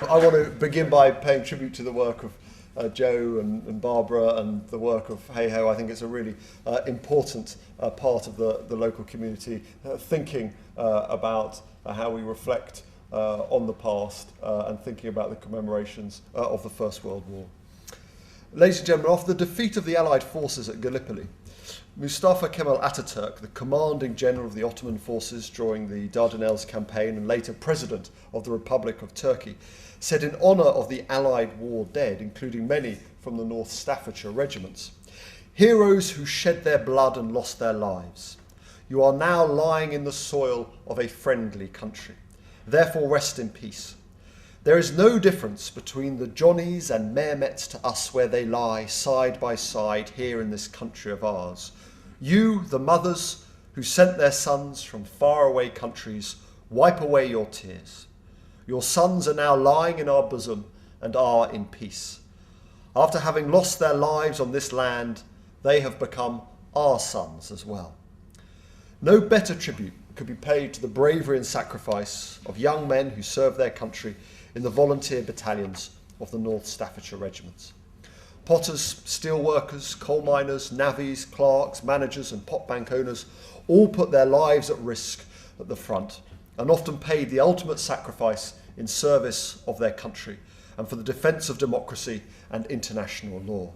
I want to begin by paying tribute to the work of Joe and Barbara and the work of Hey Ho. I think it's a really important part of the local community, thinking about how we reflect on the past and thinking about the commemorations of the First World War. Ladies and gentlemen, after the defeat of the Allied forces at Gallipoli, Mustafa Kemal Ataturk, the commanding general of the Ottoman forces during the Dardanelles campaign and later president of the Republic of Turkey, said in honour of the Allied war dead, including many from the North Staffordshire regiments, "Heroes who shed their blood and lost their lives, you are now lying in the soil of a friendly country. Therefore rest in peace. There is no difference between the Johnnies and Mehmets to us where they lie side by side here in this country of ours. You, the mothers who sent their sons from faraway countries, wipe away your tears. Your sons are now lying in our bosom and are in peace. After having lost their lives on this land, they have become our sons as well." No better tribute could be paid to the bravery and sacrifice of young men who served their country in the volunteer battalions of the North Staffordshire regiments. Potters, steel workers, coal miners, navvies, clerks, managers and pot bank owners all put their lives at risk at the front and often paid the ultimate sacrifice in service of their country and for the defence of democracy and international law.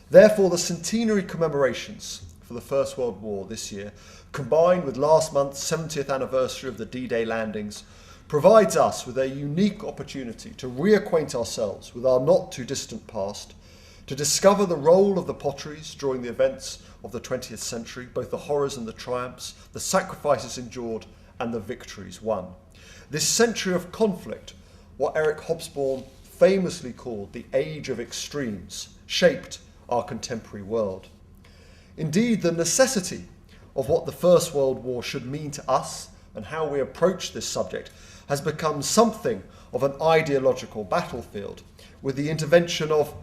Therefore, the centenary commemorations for the First World War this year, combined with last month's 70th anniversary of the D-Day landings, provides us with a unique opportunity to reacquaint ourselves with our not too distant past, to discover the role of the potteries during the events of the 20th century, both the horrors and the triumphs, the sacrifices endured and the victories won. This century of conflict, what Eric Hobsbawm famously called the age of extremes, shaped our contemporary world. Indeed, the necessity of what the First World War should mean to us and how we approach this subject has become something of an ideological battlefield with the intervention of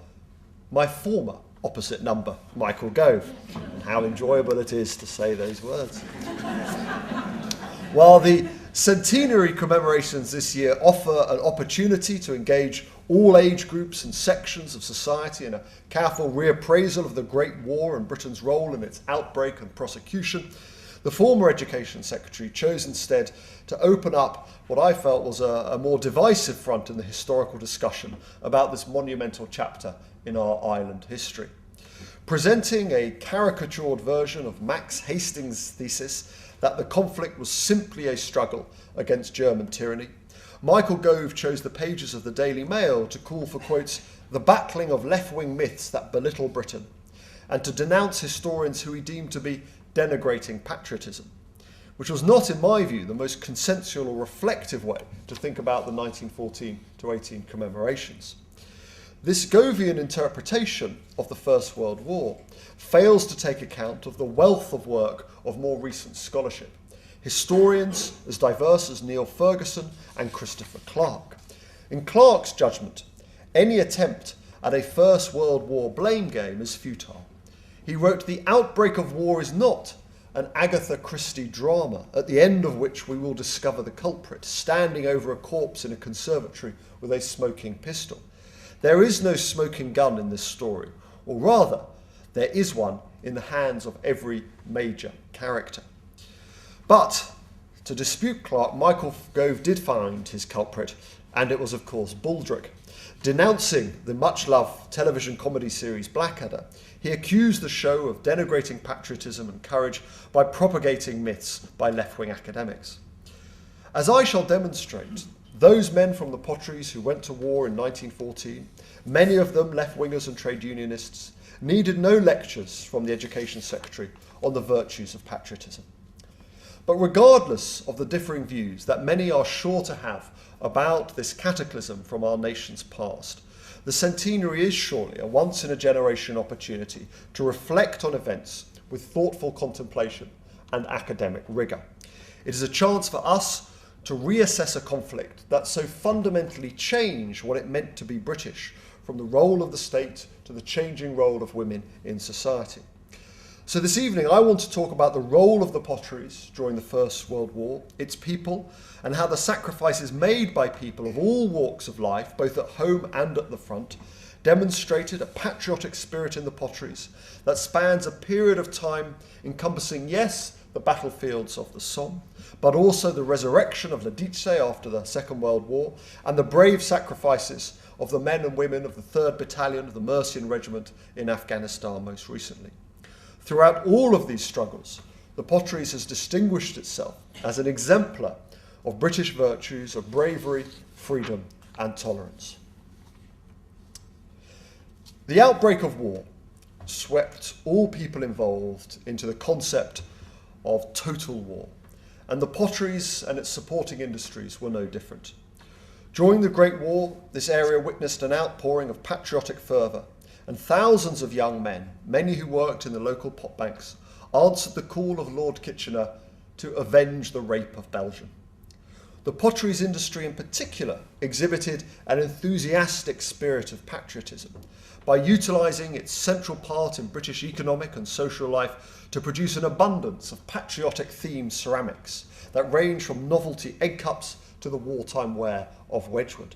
my former opposite number, Michael Gove, and how enjoyable it is to say those words. While the centenary commemorations this year offer an opportunity to engage all age groups and sections of society in a careful reappraisal of the Great War and Britain's role in its outbreak and prosecution, the former Education Secretary chose instead to open up what I felt was a more divisive front in the historical discussion about this monumental chapter in our island history. Presenting a caricatured version of Max Hastings' thesis that the conflict was simply a struggle against German tyranny, Michael Gove chose the pages of the Daily Mail to call for, quotes, "the battling of left-wing myths that belittle Britain," and to denounce historians who he deemed to be denigrating patriotism, which was not, in my view, the most consensual or reflective way to think about the 1914 to 18 commemorations. This Govian interpretation of the First World War fails to take account of the wealth of work of more recent scholarship, historians as diverse as Neil Ferguson and Christopher Clark. In Clark's judgment, any attempt at a First World War blame game is futile. He wrote, "The outbreak of war is not an Agatha Christie drama, at the end of which we will discover the culprit standing over a corpse in a conservatory with a smoking pistol. There is no smoking gun in this story, or rather, there is one in the hands of every major character." But to dispute Clark, Michael Gove did find his culprit, and it was, of course, Baldrick. Denouncing the much-loved television comedy series Blackadder, he accused the show of denigrating patriotism and courage by propagating myths by left-wing academics. As I shall demonstrate, those men from the potteries who went to war in 1914, many of them left-wingers and trade unionists, needed no lectures from the Education Secretary on the virtues of patriotism. But regardless of the differing views that many are sure to have about this cataclysm from our nation's past, the centenary is surely a once-in-a-generation opportunity to reflect on events with thoughtful contemplation and academic rigour. It is a chance for us to reassess a conflict that so fundamentally changed what it meant to be British, from the role of the state to the changing role of women in society. So this evening I want to talk about the role of the potteries during the First World War, its people, and how the sacrifices made by people of all walks of life, both at home and at the front, demonstrated a patriotic spirit in the potteries that spans a period of time encompassing, yes, the battlefields of the Somme, but also the resurrection of Lidice after the Second World War and the brave sacrifices of the men and women of the 3rd Battalion of the Mercian Regiment in Afghanistan most recently. Throughout all of these struggles, the potteries has distinguished itself as an exemplar of British virtues of bravery, freedom and tolerance. The outbreak of war swept all people involved into the concept of total war, and the potteries and its supporting industries were no different. During the Great War, this area witnessed an outpouring of patriotic fervour, and thousands of young men, many who worked in the local pot banks, answered the call of Lord Kitchener to avenge the rape of Belgium. The potteries industry in particular exhibited an enthusiastic spirit of patriotism by utilising its central part in British economic and social life to produce an abundance of patriotic-themed ceramics that range from novelty egg cups to the wartime wear of Wedgwood.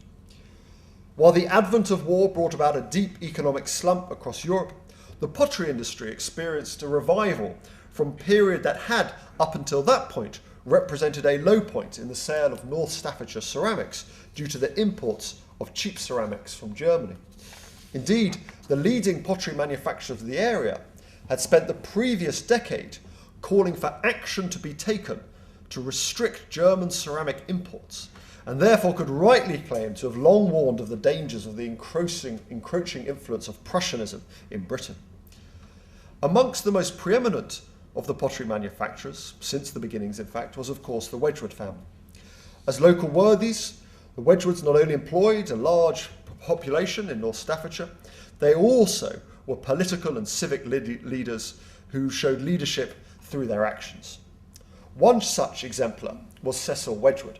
While the advent of war brought about a deep economic slump across Europe, the pottery industry experienced a revival from a period that had, up until that point, represented a low point in the sale of North Staffordshire ceramics due to the imports of cheap ceramics from Germany. Indeed, the leading pottery manufacturers of the area had spent the previous decade calling for action to be taken to restrict German ceramic imports, and therefore could rightly claim to have long warned of the dangers of the encroaching influence of Prussianism in Britain. Amongst the most preeminent of the pottery manufacturers, since the beginnings in fact, was of course the Wedgwood family. As local worthies, the Wedgwoods not only employed a large population in North Staffordshire, they also were political and civic leaders who showed leadership through their actions. One such exemplar was Cecil Wedgwood.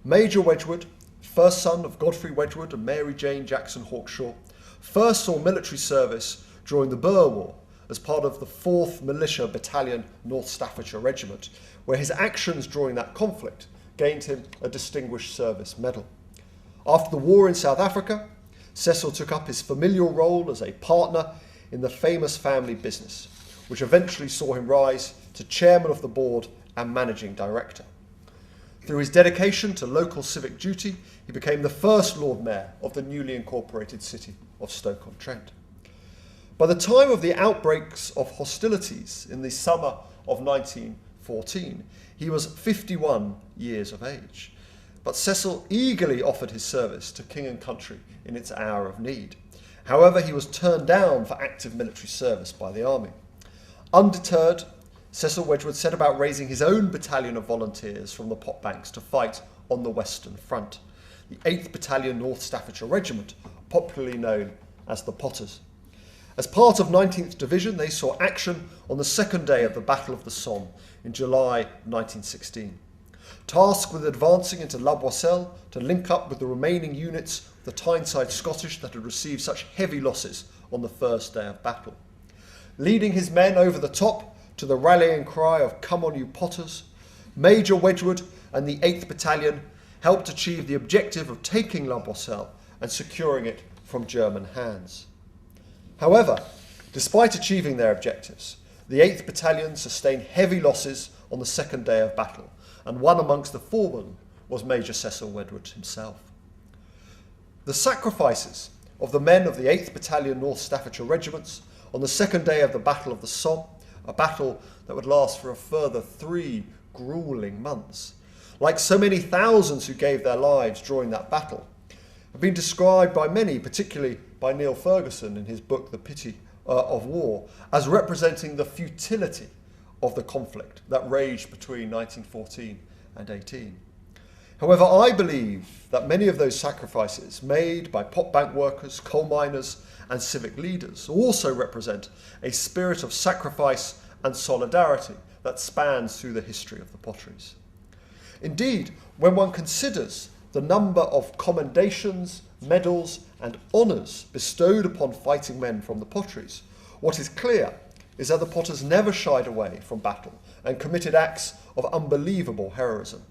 Major Wedgwood, first son of Godfrey Wedgwood and Mary Jane Jackson Hawkshaw, first saw military service during the Boer War as part of the 4th Militia Battalion North Staffordshire Regiment, where his actions during that conflict gained him a Distinguished Service Medal. After the war in South Africa, Cecil took up his familial role as a partner in the famous family business, which eventually saw him rise to chairman of the board and managing director. Through his dedication to local civic duty, he became the first Lord Mayor of the newly incorporated city of Stoke-on-Trent. By the time of the outbreaks of hostilities in the summer of 1914, he was 51 years of age. But Cecil eagerly offered his service to King and country in its hour of need. However, he was turned down for active military service by the army. Undeterred, Cecil Wedgwood set about raising his own battalion of volunteers from the pot banks to fight on the Western Front, the 8th Battalion North Staffordshire Regiment, popularly known as the Potters. As part of 19th Division, they saw action on the second day of the Battle of the Somme in July 1916. Tasked with advancing into La Boisselle to link up with the remaining units of the Tyneside Scottish that had received such heavy losses on the first day of battle. Leading his men over the top to the rallying cry of "Come on you Potters," Major Wedgwood and the 8th Battalion helped achieve the objective of taking La Boisselle and securing it from German hands. However, despite achieving their objectives, the 8th Battalion sustained heavy losses on the second day of battle, and one amongst the fallen was Major Cecil Wedgwood himself. The sacrifices of the men of the 8th Battalion North Staffordshire Regiments on the second day of the Battle of the Somme, a battle that would last for a further 3 gruelling months, like so many thousands who gave their lives during that battle, have been described by many, particularly by Neil Ferguson in his book The Pity of War, as representing the futility of the conflict that raged between 1914 and 18. However, I believe that many of those sacrifices made by pot bank workers, coal miners and civic leaders also represent a spirit of sacrifice and solidarity that spans through the history of the potteries. Indeed, when one considers the number of commendations, medals and honours bestowed upon fighting men from the potteries, what is clear is that the Potters never shied away from battle and committed acts of unbelievable heroism.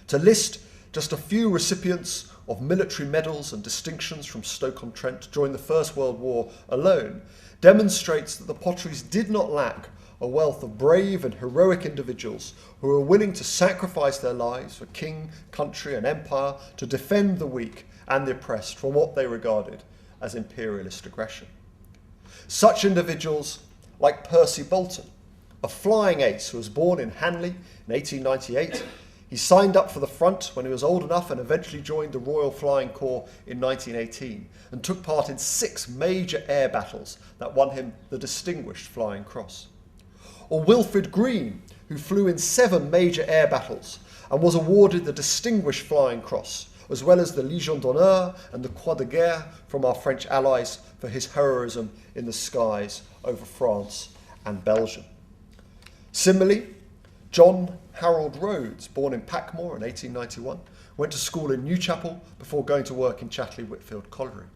To list just a few recipients of military medals and distinctions from Stoke-on-Trent during the First World War alone demonstrates that the Potteries did not lack a wealth of brave and heroic individuals who were willing to sacrifice their lives for king, country and empire to defend the weak and the oppressed from what they regarded as imperialist aggression. Such individuals like Percy Bolton, a flying ace who was born in Hanley in 1898. He signed up for the front when he was old enough and eventually joined the Royal Flying Corps in 1918 and took part in 6 major air battles that won him the Distinguished Flying Cross. Or Wilfred Green, who flew in 7 major air battles and was awarded the Distinguished Flying Cross, as well as the Légion d'honneur and the Croix de Guerre from our French allies for his heroism in the skies over France and Belgium. Similarly, John Harold Rhodes, born in Packmore in 1891, went to school in Newchapel before going to work in Chatley-Whitfield Colliery.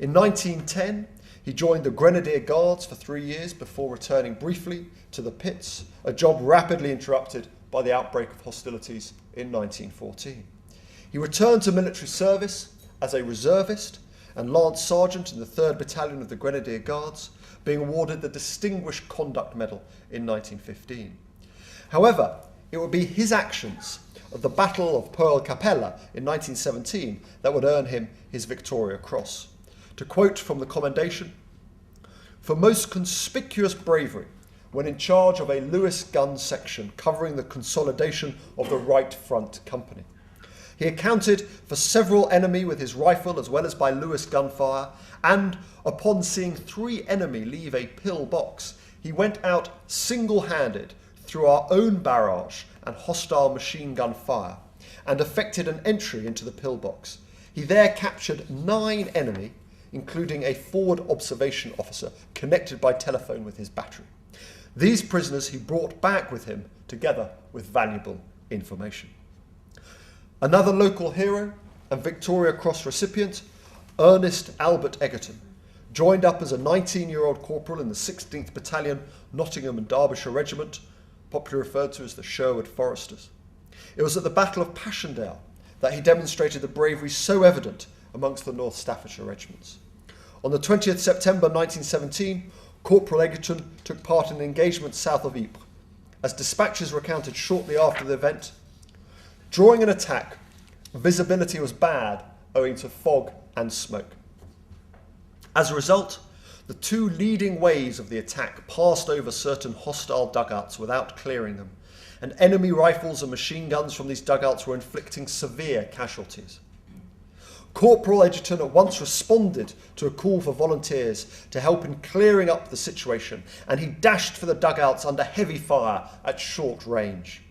In 1910, he joined the Grenadier Guards for 3 years before returning briefly to the pits, a job rapidly interrupted by the outbreak of hostilities in 1914. He returned to military service as a reservist and Lance Sergeant in the 3rd Battalion of the Grenadier Guards, being awarded the Distinguished Conduct Medal in 1915. However, it would be his actions at the Battle of Pearl Capella in 1917 that would earn him his Victoria Cross. To quote from the commendation, "For most conspicuous bravery when in charge of a Lewis gun section covering the consolidation of the right front company. He accounted for several enemy with his rifle as well as by Lewis gunfire, and upon seeing 3 enemy leave a pill box, he went out single-handed through our own barrage and hostile machine gun fire, and effected an entry into the pillbox. He there captured 9 enemy, including a forward observation officer connected by telephone with his battery. These prisoners he brought back with him, together with valuable information." Another local hero and Victoria Cross recipient, Ernest Albert Egerton, joined up as a 19-year-old corporal in the 16th Battalion, Nottingham and Derbyshire Regiment, popularly referred to as the Sherwood Foresters. It was at the Battle of Passchendaele that he demonstrated the bravery so evident amongst the North Staffordshire regiments. On the 20th September 1917, Corporal Egerton took part in an engagement south of Ypres. As dispatches recounted shortly after the event, during an attack, visibility was bad owing to fog and smoke. As a result, the 2 leading waves of the attack passed over certain hostile dugouts without clearing them, and enemy rifles and machine guns from these dugouts were inflicting severe casualties. Corporal Egerton at once responded to a call for volunteers to help in clearing up the situation, and he dashed for the dugouts under heavy fire at short range.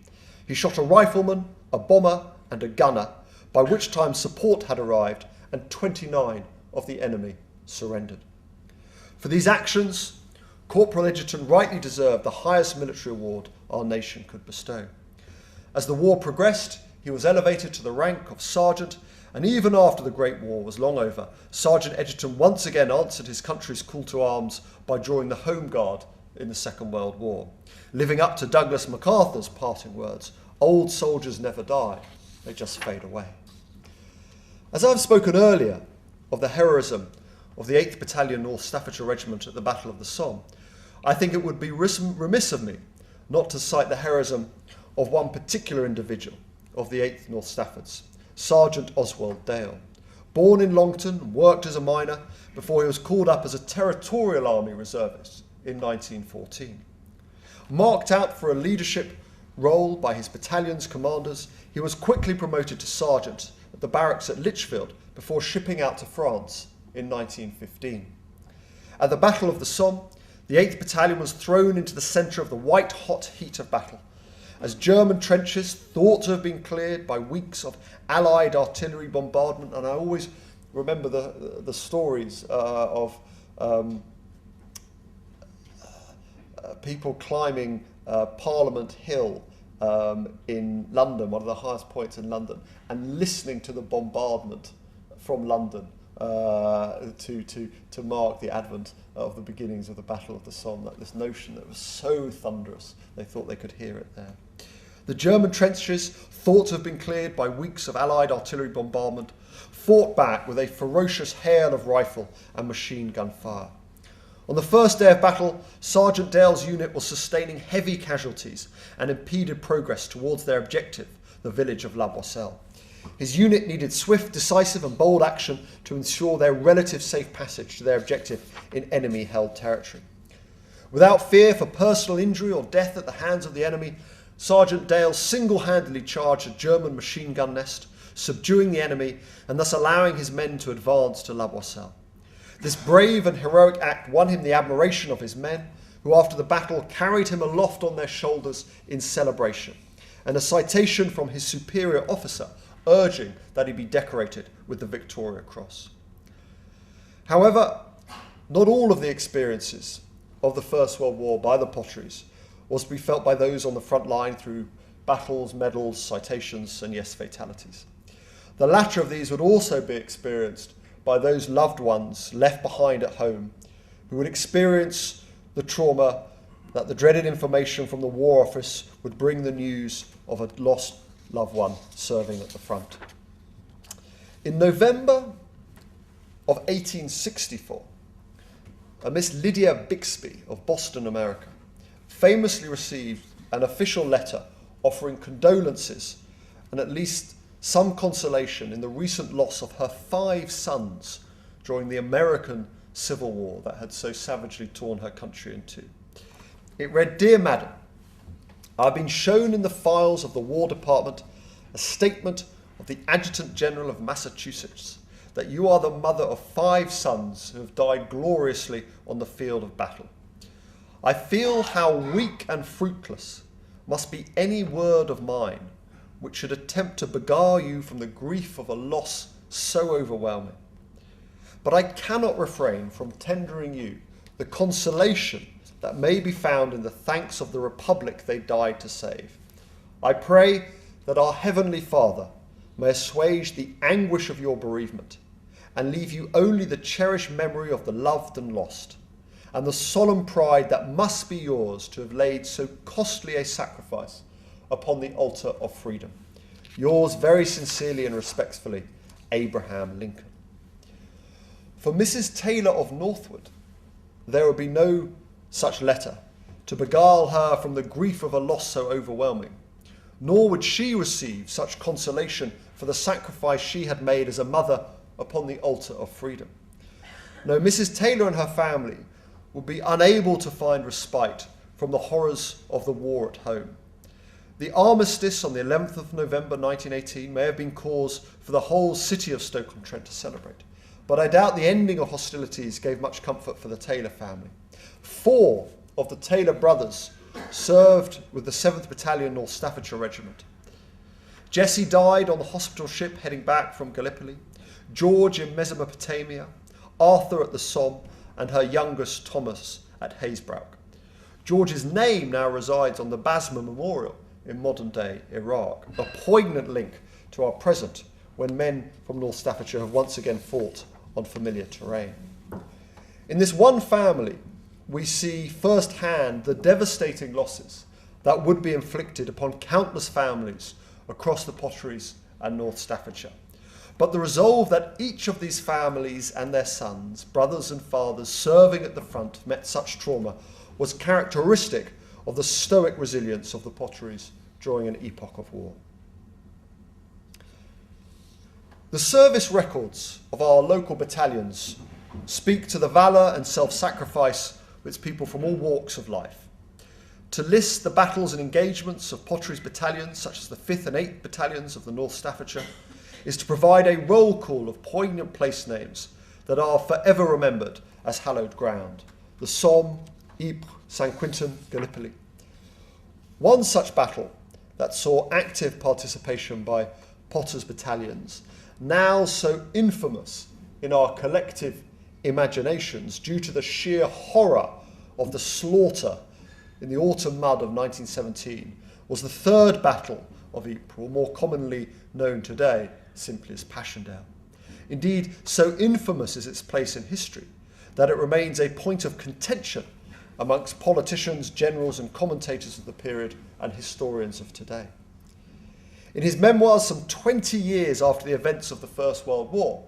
He shot a rifleman, a bomber and a gunner, by which time support had arrived and 29 of the enemy surrendered. For these actions, Corporal Egerton rightly deserved the highest military award our nation could bestow. As the war progressed, he was elevated to the rank of sergeant, and even after the Great War was long over, Sergeant Egerton once again answered his country's call to arms by drawing the Home Guard in the Second World War, living up to Douglas MacArthur's parting words, "Old soldiers never die, they just fade away." As I've spoken earlier of the heroism of the 8th Battalion North Staffordshire Regiment at the Battle of the Somme, I think it would be remiss of me not to cite the heroism of one particular individual of the 8th North Staffords, Sergeant Oswald Dale. Born in Longton and worked as a miner before he was called up as a Territorial Army reservist in 1914. Marked out for a leadership role by his battalion's commanders, he was quickly promoted to sergeant at the barracks at Lichfield before shipping out to France in 1915. At the Battle of the Somme, the 8th Battalion was thrown into the centre of the white-hot heat of battle, as German trenches, thought to have been cleared by weeks of Allied artillery bombardment, and I always remember the stories of people climbing Parliament Hill in London, one of the highest points in London, and listening to the bombardment from London to mark the advent of the beginnings of the Battle of the Somme, that this notion that was so thunderous they thought they could hear it there. The German trenches, thought to have been cleared by weeks of Allied artillery bombardment, fought back with a ferocious hail of rifle and machine gun fire. On the first day of battle, Sergeant Dale's unit was sustaining heavy casualties and impeded progress towards their objective, the village of La Boisselle. His unit needed swift, decisive and bold action to ensure their relative safe passage to their objective in enemy-held territory. Without fear for personal injury or death at the hands of the enemy, Sergeant Dale single-handedly charged a German machine gun nest, subduing the enemy and thus allowing his men to advance to La Boisselle. This brave and heroic act won him the admiration of his men, who after the battle carried him aloft on their shoulders in celebration, and a citation from his superior officer urging that he be decorated with the Victoria Cross. However, not all of the experiences of the First World War by the Potteries was to be felt by those on the front line through battles, medals, citations, and yes, fatalities. The latter of these would also be experienced by those loved ones left behind at home who would experience the trauma that the dreaded information from the War Office would bring the news of a lost loved one serving at the front. In November of 1864, a Miss Lydia Bixby of Boston, America, famously received an official letter offering condolences and at least some consolation in the recent loss of her 5 sons during the American Civil War that had so savagely torn her country in two. It read, "Dear Madam, I have been shown in the files of the War Department a statement of the Adjutant General of Massachusetts that you are the mother of 5 sons who have died gloriously on the field of battle. I feel how weak and fruitless must be any word of mine which should attempt to beguile you from the grief of a loss so overwhelming. But I cannot refrain from tendering you the consolation that may be found in the thanks of the Republic they died to save. I pray that our Heavenly Father may assuage the anguish of your bereavement and leave you only the cherished memory of the loved and lost, and the solemn pride that must be yours to have laid so costly a sacrifice upon the altar of freedom. Yours very sincerely and respectfully, Abraham Lincoln." For Mrs. Taylor of Northwood, there would be no such letter to beguile her from the grief of a loss so overwhelming, nor would she receive such consolation for the sacrifice she had made as a mother upon the altar of freedom. No, Mrs. Taylor and her family would be unable to find respite from the horrors of the war at home. The armistice on the 11th of November 1918 may have been cause for the whole city of Stoke-on-Trent to celebrate, but I doubt the ending of hostilities gave much comfort for the Taylor family. 4 of the Taylor brothers served with the 7th Battalion North Staffordshire Regiment. Jessie died on the hospital ship heading back from Gallipoli, George in Mesopotamia, Arthur at the Somme, and her youngest Thomas at Hazebrouck. George's name now resides on the Basma Memorial in modern-day Iraq, a poignant link to our present when men from North Staffordshire have once again fought on familiar terrain. In this one family, we see firsthand the devastating losses that would be inflicted upon countless families across the Potteries and North Staffordshire. But the resolve that each of these families and their sons, brothers and fathers serving at the front met such trauma was characteristic of the stoic resilience of the Potteries during an epoch of war. The service records of our local battalions speak to the valour and self-sacrifice of its people from all walks of life. To list the battles and engagements of Potteries battalions, such as the 5th and 8th battalions of the North Staffordshire, is to provide a roll call of poignant place names that are forever remembered as hallowed ground: the Somme, Ypres, St. Quentin, Gallipoli. One such battle that saw active participation by Potters battalions, now so infamous in our collective imaginations due to the sheer horror of the slaughter in the autumn mud of 1917, was the 3rd Battle of Ypres, or more commonly known today simply as Passchendaele. Indeed, so infamous is its place in history that it remains a point of contention amongst politicians, generals and commentators of the period and historians of today. In his memoirs some 20 years after the events of the First World War,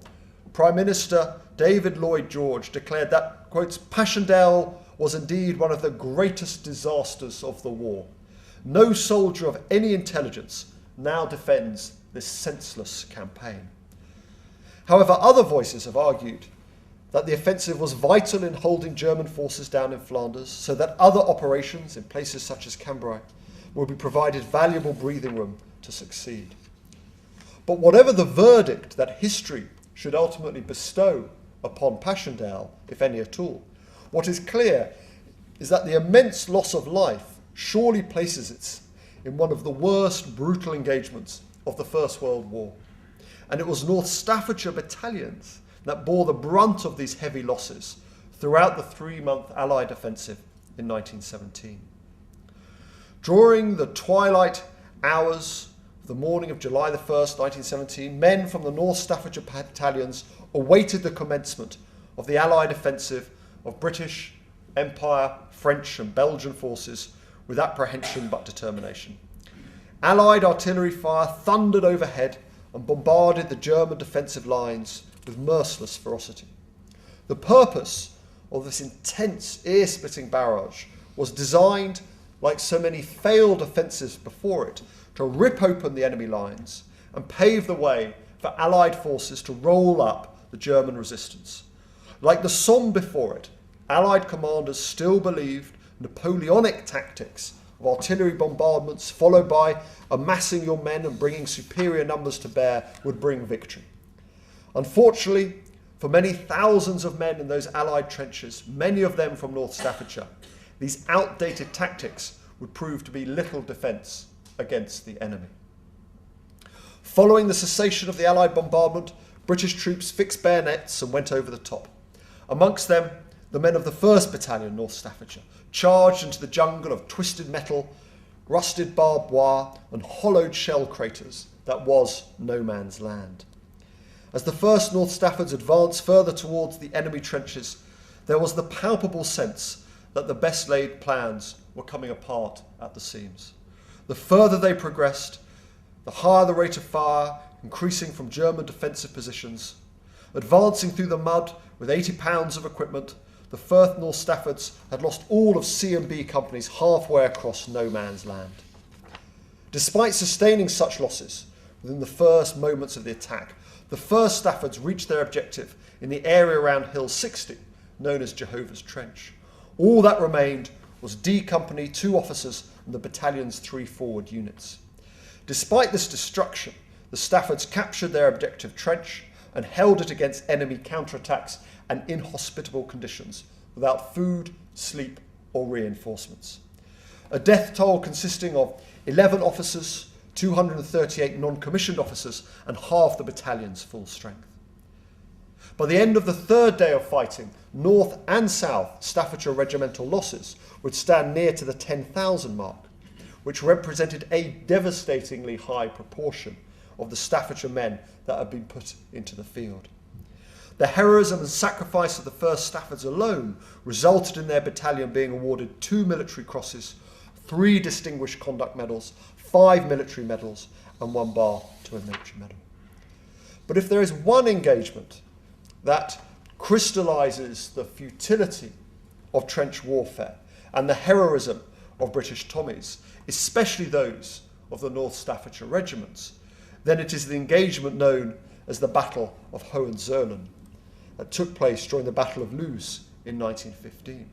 Prime Minister David Lloyd George declared that, quotes, Passchendaele was indeed one of the greatest disasters of the war. No soldier of any intelligence now defends this senseless campaign. However, other voices have argued that the offensive was vital in holding German forces down in Flanders, so that other operations in places such as Cambrai would be provided valuable breathing room to succeed. But whatever the verdict that history should ultimately bestow upon Passchendaele, if any at all, what is clear is that the immense loss of life surely places it in one of the worst brutal engagements of the First World War. And it was North Staffordshire battalions that bore the brunt of these heavy losses throughout the 3-month Allied offensive in 1917. During the twilight hours of the morning of July the 1st, 1917, men from the North Staffordshire battalions awaited the commencement of the Allied offensive of British, Empire, French and Belgian forces with apprehension but determination. Allied artillery fire thundered overhead and bombarded the German defensive lines with merciless ferocity. The purpose of this intense, ear-splitting barrage was designed, like so many failed offensives before it, to rip open the enemy lines and pave the way for Allied forces to roll up the German resistance. Like the Somme before it, Allied commanders still believed Napoleonic tactics of artillery bombardments followed by amassing your men and bringing superior numbers to bear would bring victory. Unfortunately, for many thousands of men in those Allied trenches, many of them from North Staffordshire, these outdated tactics would prove to be little defence against the enemy. Following the cessation of the Allied bombardment, British troops fixed bayonets and went over the top. Amongst them, the men of the 1st Battalion, North Staffordshire, charged into the jungle of twisted metal, rusted barbed wire and hollowed shell craters that was no man's land. As the 1st North Staffords advanced further towards the enemy trenches, there was the palpable sense that the best laid plans were coming apart at the seams. The further they progressed, the higher the rate of fire, increasing from German defensive positions. Advancing through the mud with 80 pounds of equipment, the 1st North Staffords had lost all of C and B companies halfway across no man's land. Despite sustaining such losses within the first moments of the attack, the 1st Staffords reached their objective in the area around Hill 60, known as Jehovah's Trench. All that remained was D Company, 2 officers and the battalion's 3 forward units. Despite this destruction, the Staffords captured their objective trench and held it against enemy counterattacks and inhospitable conditions without food, sleep or reinforcements. A death toll consisting of 11 officers, 238 non-commissioned officers and half the battalion's full strength. By the end of the 3rd day of fighting, North and South Staffordshire regimental losses would stand near to the 10,000 mark, which represented a devastatingly high proportion of the Staffordshire men that had been put into the field. The heroism and sacrifice of the 1st Staffords alone resulted in their battalion being awarded 2 military crosses, 3 distinguished conduct medals, 5 military medals and 1 bar to a military medal. But if there is one engagement that crystallises the futility of trench warfare and the heroism of British Tommies, especially those of the North Staffordshire regiments, then it is the engagement known as the Battle of Hohenzollern that took place during the Battle of Loos in 1915.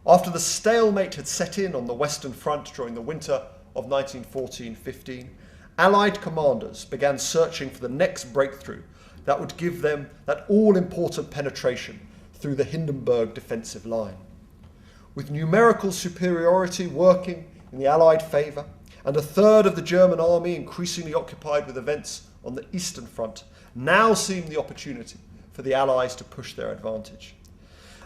After the stalemate had set in on the Western Front during the winter of 1914-15, Allied commanders began searching for the next breakthrough that would give them that all-important penetration through the Hindenburg defensive line. With numerical superiority working in the Allied favour, and a third of the German army increasingly occupied with events on the Eastern Front, now seemed the opportunity for the Allies to push their advantage.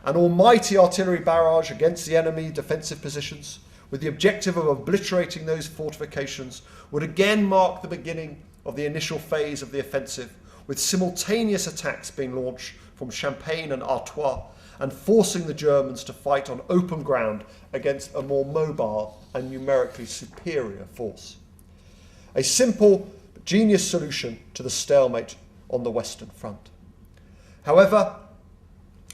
An almighty artillery barrage against the enemy defensive positions, with the objective of obliterating those fortifications, would again mark the beginning of the initial phase of the offensive, with simultaneous attacks being launched from Champagne and Artois, and forcing the Germans to fight on open ground against a more mobile and numerically superior force. A simple but genius solution to the stalemate on the Western Front. However,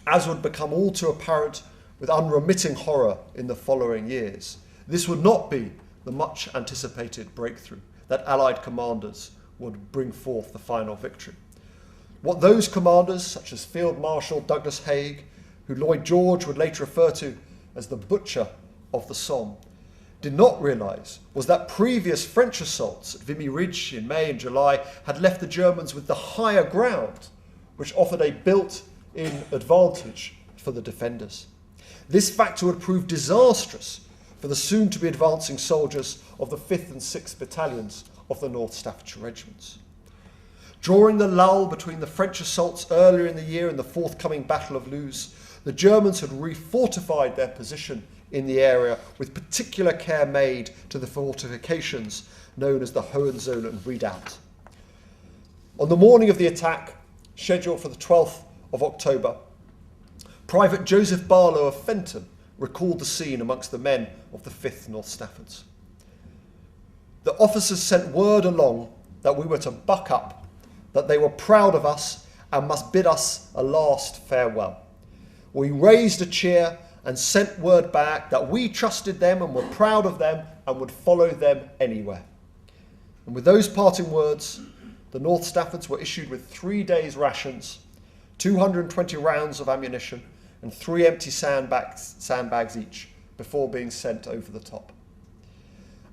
as would become all too apparent with unremitting horror in the following years, this would not be the much anticipated breakthrough that Allied commanders would bring forth the final victory. What those commanders, such as Field Marshal Douglas Haig, who Lloyd George would later refer to as the butcher of the Somme, did not realise was that previous French assaults at Vimy Ridge in May and July had left the Germans with the higher ground, which offered a built-in advantage for the defenders. This factor would prove disastrous for the soon-to-be advancing soldiers of the 5th and 6th Battalions of the North Staffordshire Regiments. During the lull between the French assaults earlier in the year and the forthcoming Battle of Loos, the Germans had refortified their position in the area with particular care made to the fortifications known as the Hohenzollern Redoubt. On the morning of the attack, scheduled for the 12th of October, Private Joseph Barlow of Fenton recalled the scene amongst the men of the 5th North Staffords. The officers sent word along that we were to buck up, that they were proud of us and must bid us a last farewell. We raised a cheer and sent word back that we trusted them and were proud of them and would follow them anywhere. And with those parting words, the North Staffords were issued with 3 days' rations, 220 rounds of ammunition, and 3 empty sandbags each before being sent over the top.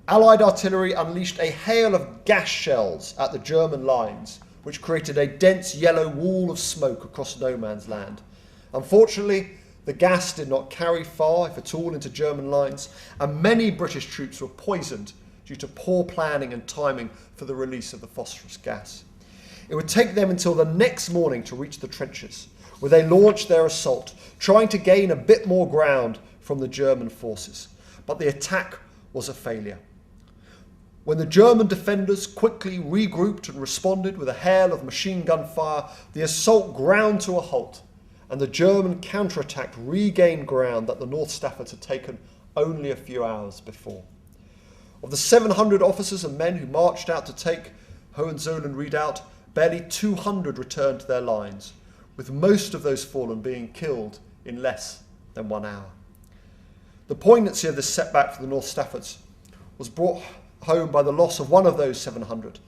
Allied artillery unleashed a hail of gas shells at the German lines, which created a dense yellow wall of smoke across no man's land. Unfortunately, the gas did not carry far, if at all, into German lines, and many British troops were poisoned due to poor planning and timing for the release of the phosphorus gas. It would take them until the next morning to reach the trenches, where they launched their assault, trying to gain a bit more ground from the German forces. But the attack was a failure. When the German defenders quickly regrouped and responded with a hail of machine gun fire, the assault ground to a halt, and the German counterattack regained ground that the North Staffords had taken only a few hours before. Of the 700 officers and men who marched out to take Hohenzollern Redoubt, barely 200 returned to their lines, with most of those fallen being killed in less than 1 hour. The poignancy of this setback for the North Staffords was brought home by the loss of one of those 700,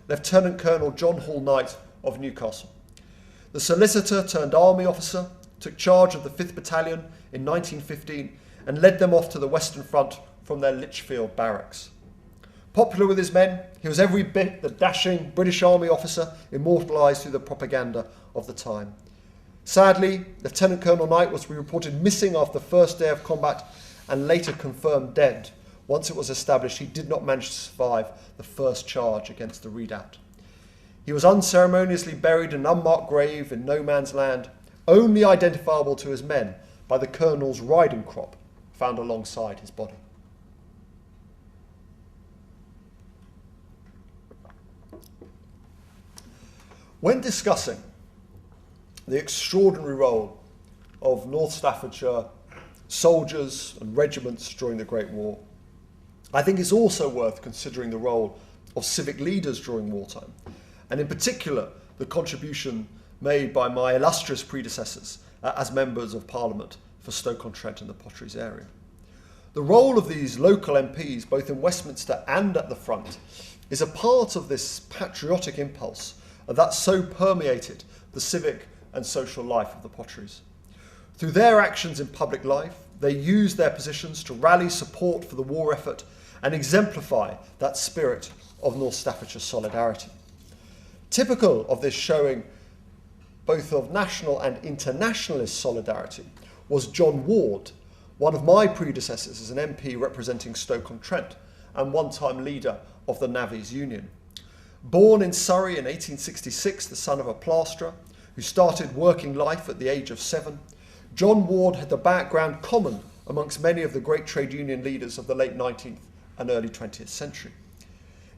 Lieutenant Colonel John Hall Knight of Newcastle. The solicitor turned army officer took charge of the 5th Battalion in 1915 and led them off to the Western Front from their Lichfield barracks. Popular with his men, he was every bit the dashing British Army officer immortalised through the propaganda of the time. Sadly, Lieutenant Colonel Knight was to be reported missing after the first day of combat and later confirmed dead once it was established he did not manage to survive the first charge against the Redoubt. He was unceremoniously buried in an unmarked grave in no man's land, only identifiable to his men by the colonel's riding crop found alongside his body. When discussing the extraordinary role of North Staffordshire soldiers and regiments during the Great War, I think it's also worth considering the role of civic leaders during wartime, and in particular the contribution made by my illustrious predecessors as members of Parliament for Stoke-on-Trent and the Potteries area. The role of these local MPs, both in Westminster and at the front, is a part of this patriotic impulse that so permeated the civic and social life of the Potteries. Through their actions in public life, they used their positions to rally support for the war effort and exemplify that spirit of North Staffordshire solidarity. Typical of this showing both of national and internationalist solidarity was John Ward, one of my predecessors as an MP representing Stoke-on-Trent and one-time leader of the Navvies Union. Born in Surrey in 1866, the son of a plasterer who started working life at the age of 7, John Ward had the background common amongst many of the great trade union leaders of the late 19th and early 20th century.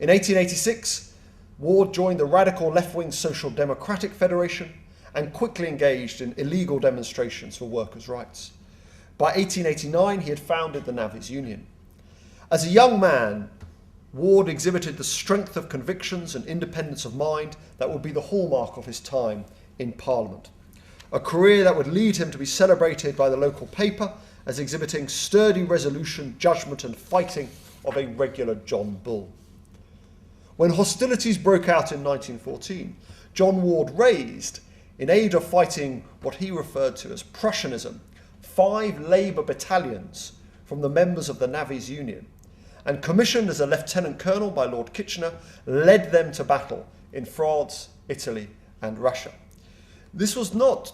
In 1886, Ward joined the radical left-wing Social Democratic Federation and quickly engaged in illegal demonstrations for workers' rights. By 1889, he had founded the Navvies Union. As a young man, Ward exhibited the strength of convictions and independence of mind that would be the hallmark of his time in Parliament. A career that would lead him to be celebrated by the local paper as exhibiting sturdy resolution, judgment and fighting of a regular John Bull. When hostilities broke out in 1914, John Ward raised, in aid of fighting what he referred to as Prussianism, 5 Labour battalions from the members of the Navvies Union, and commissioned as a lieutenant colonel by Lord Kitchener, led them to battle in France, Italy and Russia. This was not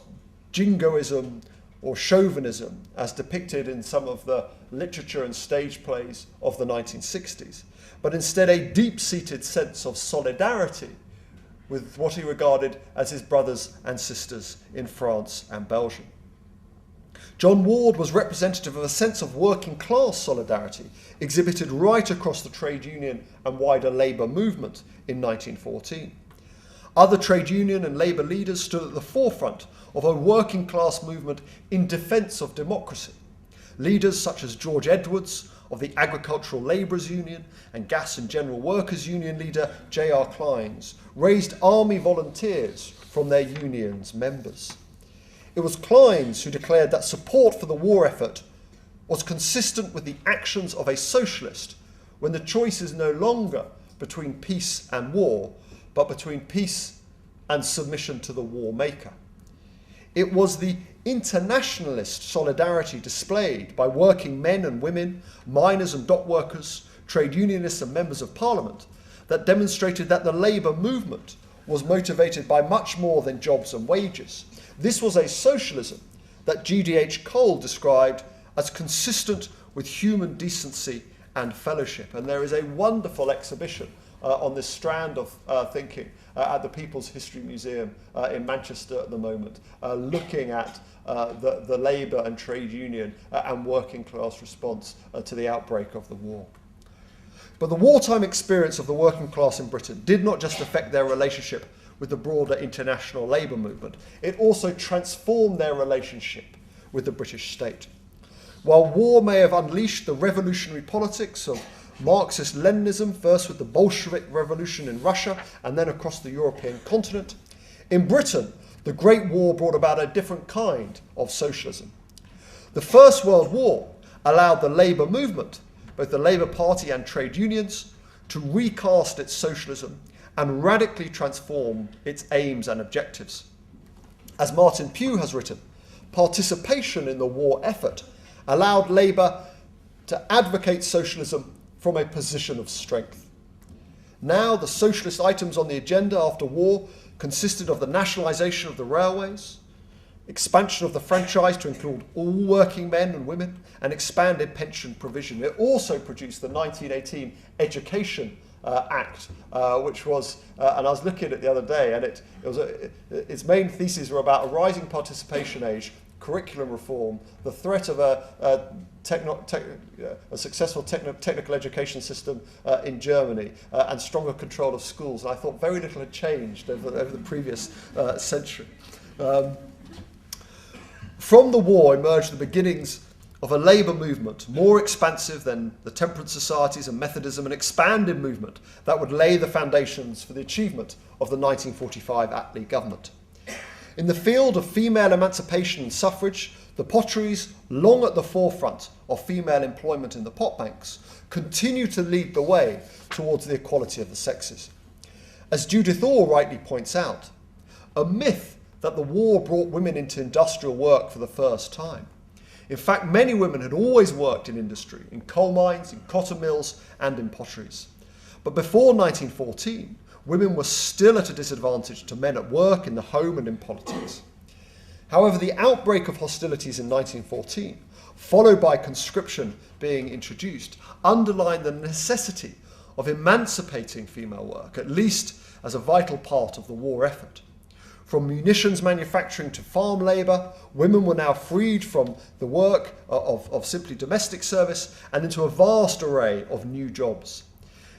jingoism or chauvinism as depicted in some of the literature and stage plays of the 1960s, but instead a deep-seated sense of solidarity with what he regarded as his brothers and sisters in France and Belgium. John Ward was representative of a sense of working class solidarity exhibited right across the trade union and wider labour movement in 1914. Other trade union and labour leaders stood at the forefront of a working class movement in defence of democracy. Leaders such as George Edwards of the Agricultural Labourers Union and Gas and General Workers Union leader J.R. Clines raised army volunteers from their union's members. It was Clines who declared that support for the war effort was consistent with the actions of a socialist when the choice is no longer between peace and war, but between peace and submission to the war maker. It was the internationalist solidarity displayed by working men and women, miners and dock workers, trade unionists and members of parliament that demonstrated that the labour movement was motivated by much more than jobs and wages. This was a socialism that G.D.H. Cole described as consistent with human decency and fellowship. And there is a wonderful exhibition on this strand of thinking at the People's History Museum in Manchester at the moment, looking at the labour and trade union and working class response to the outbreak of the war. But the wartime experience of the working class in Britain did not just affect their relationship with the broader international labour movement, it also transformed their relationship with the British state. While war may have unleashed the revolutionary politics of Marxist-Leninism, first with the Bolshevik Revolution in Russia and then across the European continent, in Britain, the Great War brought about a different kind of socialism. The First World War allowed the labour movement, both the Labour Party and trade unions, to recast its socialism and radically transform its aims and objectives. As Martin Pugh has written, participation in the war effort allowed Labour to advocate socialism from a position of strength. Now, the socialist items on the agenda after war consisted of the nationalisation of the railways, expansion of the franchise to include all working men and women, and expanded pension provision. It also produced the 1918 Education Act, which was, and I was looking at it the other day, and its main theses were about a rising participation age, curriculum reform, the threat of a successful technical education system in Germany, and stronger control of schools. And I thought very little had changed over the previous century. From the war emerged the beginnings of a labour movement more expansive than the temperance societies and Methodism, an expanded movement that would lay the foundations for the achievement of the 1945 Attlee government. In the field of female emancipation and suffrage, the Potteries, long at the forefront of female employment in the pot banks, continue to lead the way towards the equality of the sexes. As Judith Orr rightly points out, a myth that the war brought women into industrial work for the first time. In fact, many women had always worked in industry, in coal mines, in cotton mills, and in potteries. But before 1914, women were still at a disadvantage to men at work, in the home, and in politics. However, the outbreak of hostilities in 1914, followed by conscription being introduced, underlined the necessity of emancipating female work, at least as a vital part of the war effort. From munitions manufacturing to farm labour, women were now freed from the work of simply domestic service and into a vast array of new jobs.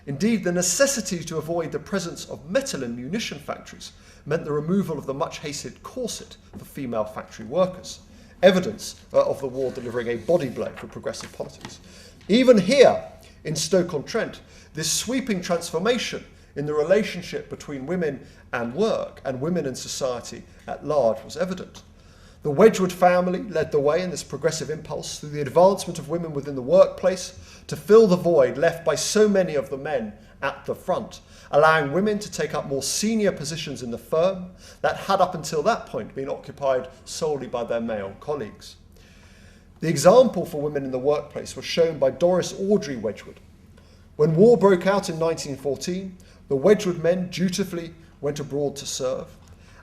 Indeed, the necessity to avoid the presence of metal in munition factories meant the removal of the much-hated corset for female factory workers, evidence of the war delivering a body blow for progressive politics. Even here, in Stoke-on-Trent, this sweeping transformation in the relationship between women and work and women in society at large was evident. The Wedgwood family led the way in this progressive impulse through the advancement of women within the workplace to fill the void left by so many of the men at the front, allowing women to take up more senior positions in the firm that had up until that point been occupied solely by their male colleagues. The example for women in the workplace was shown by Doris Audrey Wedgwood. When war broke out in 1914, the Wedgwood men dutifully went abroad to serve.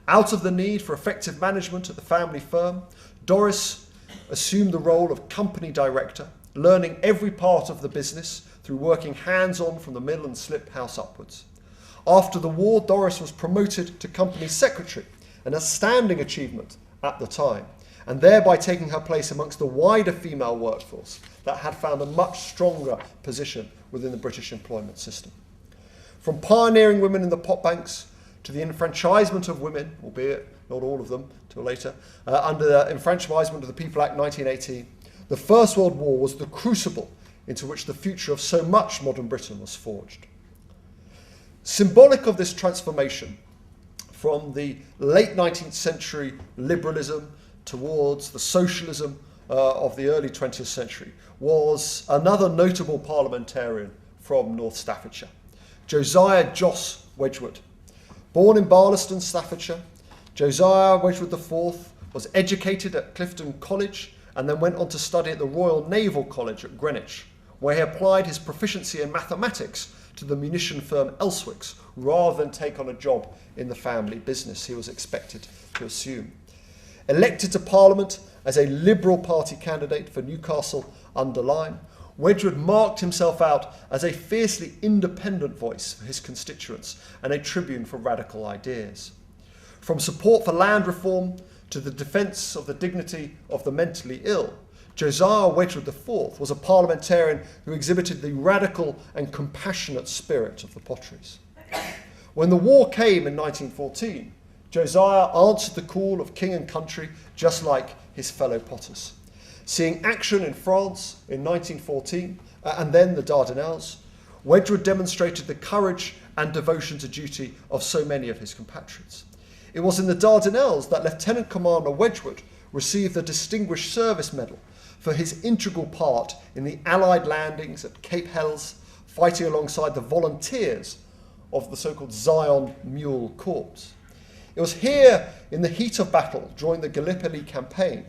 Out of the need for effective management at the family firm, Doris assumed the role of company director, learning every part of the business through working hands-on from the mill and slip house upwards. After the war, Doris was promoted to company secretary, an outstanding achievement at the time, and thereby taking her place amongst the wider female workforce that had found a much stronger position within the British employment system. From pioneering women in the pot banks to the enfranchisement of women, albeit not all of them till later, under the Enfranchisement of the People Act 1918, the First World War was the crucible into which the future of so much modern Britain was forged. Symbolic of this transformation from the late 19th century liberalism towards the socialism of the early 20th century was another notable parliamentarian from North Staffordshire, Josiah Jos Wedgwood. Born in Barlaston, Staffordshire, Josiah Wedgwood IV was educated at Clifton College and then went on to study at the Royal Naval College at Greenwich, where he applied his proficiency in mathematics to the munition firm Elswick's rather than take on a job in the family business he was expected to assume. Elected to Parliament as a Liberal Party candidate for Newcastle under Lyme, Wedgwood marked himself out as a fiercely independent voice for his constituents and a tribune for radical ideas. From support for land reform to the defence of the dignity of the mentally ill, Josiah Wedgwood IV was a parliamentarian who exhibited the radical and compassionate spirit of the Potteries. When the war came in 1914, Josiah answered the call of king and country just like his fellow potters. Seeing action in France in 1914 and then the Dardanelles, Wedgwood demonstrated the courage and devotion to duty of so many of his compatriots. It was in the Dardanelles that Lieutenant Commander Wedgwood received the Distinguished Service Medal for his integral part in the Allied landings at Cape Helles, fighting alongside the volunteers of the so-called Zion Mule Corps. It was here in the heat of battle during the Gallipoli campaign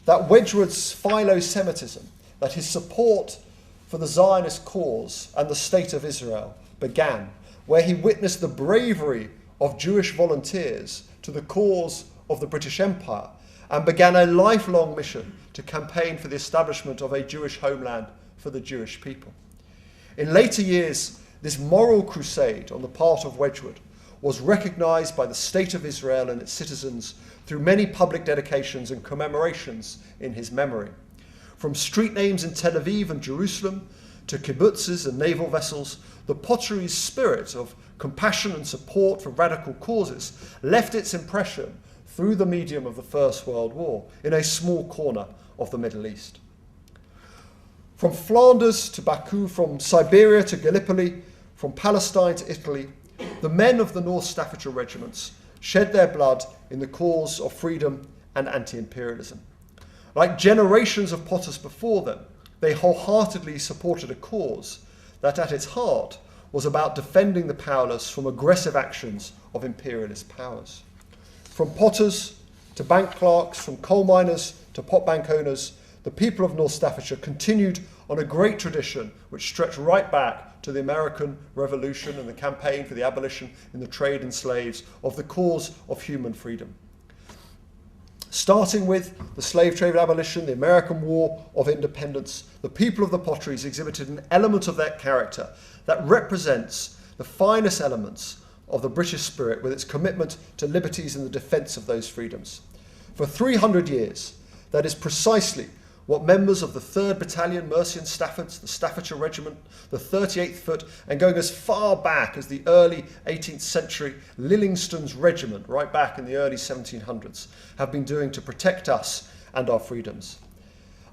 that Wedgwood's philo-Semitism, that his support for the Zionist cause and the State of Israel began, where he witnessed the bravery of Jewish volunteers to the cause of the British Empire and began a lifelong mission to campaign for the establishment of a Jewish homeland for the Jewish people. In later years, this moral crusade on the part of Wedgwood was recognised by the State of Israel and its citizens through many public dedications and commemorations in his memory. From street names in Tel Aviv and Jerusalem to kibbutzes and naval vessels, the Potteries' spirit of compassion and support for radical causes left its impression through the medium of the First World War in a small corner of the Middle East. From Flanders to Baku, from Siberia to Gallipoli, from Palestine to Italy, the men of the North Staffordshire regiments shed their blood in the cause of freedom and anti-imperialism. Like generations of potters before them, they wholeheartedly supported a cause that at its heart was about defending the powerless from aggressive actions of imperialist powers. From potters to bank clerks, from coal miners to pot bank owners, the people of North Staffordshire continued on a great tradition which stretched right back to the American Revolution and the campaign for the abolition in the trade in slaves of the cause of human freedom. Starting with the slave trade abolition, the American War of Independence, the people of the Potteries exhibited an element of that character that represents the finest elements of the British spirit with its commitment to liberties and the defence of those freedoms. For 300 years, that is precisely what members of the 3rd Battalion Mercian Staffords, the Staffordshire Regiment, the 38th Foot, and going as far back as the early 18th century Lillingston's Regiment, right back in the early 1700s, have been doing to protect us and our freedoms.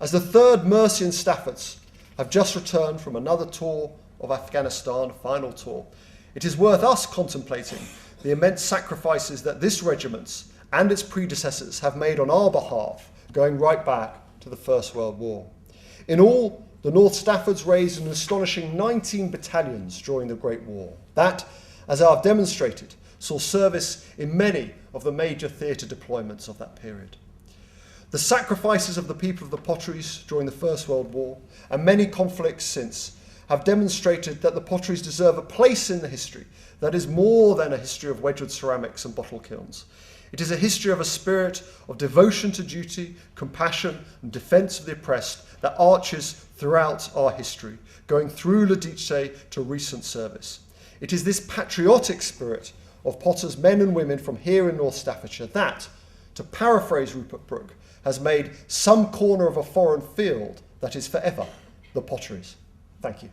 As the 3rd Mercian Staffords have just returned from another tour of Afghanistan, a final tour, it is worth us contemplating the immense sacrifices that this regiment and its predecessors have made on our behalf, going right back to the First World War. In all, the North Staffords raised an astonishing 19 battalions during the Great War. That, as I've demonstrated, saw service in many of the major theatre deployments of that period. The sacrifices of the people of the Potteries during the First World War and many conflicts since have demonstrated that the Potteries deserve a place in the history that is more than a history of Wedgwood ceramics and bottle kilns. It is a history of a spirit of devotion to duty, compassion and defence of the oppressed that arches throughout our history, going through Lidice to recent service. It is this patriotic spirit of Potters, men and women from here in North Staffordshire that, to paraphrase Rupert Brooke, has made some corner of a foreign field that is forever the Potteries. Thank you.